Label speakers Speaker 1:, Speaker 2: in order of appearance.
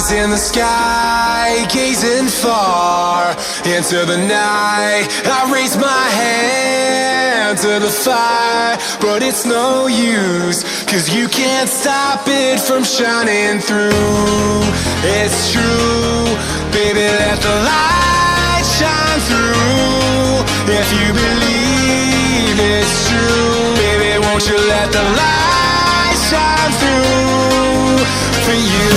Speaker 1: Eyes in the sky, gazing far into the night. I raise my hand to the fire, but it's no use, 'cause you can't stop it from shining through. It's true, baby, let the light shine through. If you believe it's true, baby, won't you let the light shine through for you?